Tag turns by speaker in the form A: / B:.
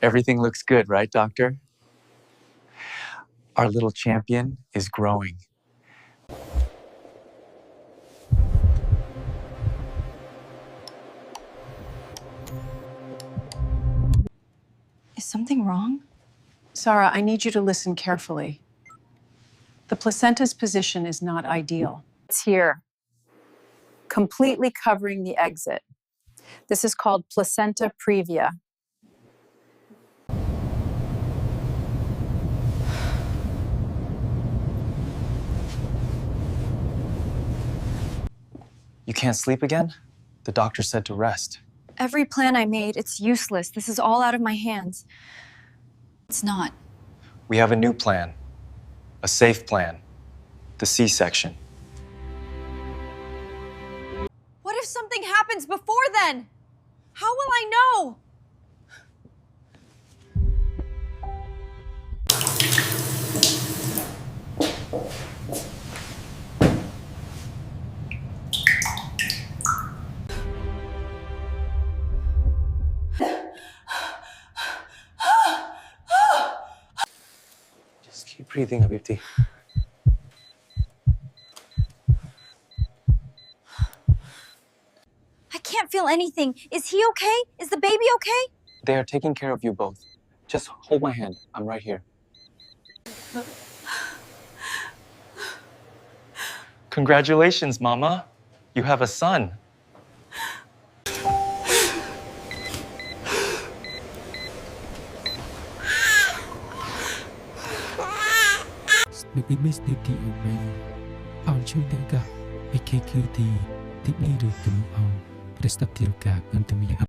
A: Everything looks good, right, doctor? Our little champion is growing.
B: Is something wrong?
C: Sarah, I need you to listen carefully. The placenta's position is not ideal.
B: It's here, completely covering the exit. This is called placenta previa.
A: You can't sleep again? The doctor said to rest.
D: Every plan I made, it's useless. This is all out of my hands. It's not.
A: We have a new plan. A safe plan. The C-section.
D: What if something happens before then? How will I know?
A: Just keep breathing, Habibti.
D: I can't feel anything. Is he okay? Is the baby okay?
A: They are taking care of you both. Just hold my hand. I'm right here. Congratulations, Mama. You have a son.
E: Được image điều trị ở đây, ôngជួយទាំងកា AKQT ទី2ឬជំនួសអង្គ Prescriptive ការ Continuity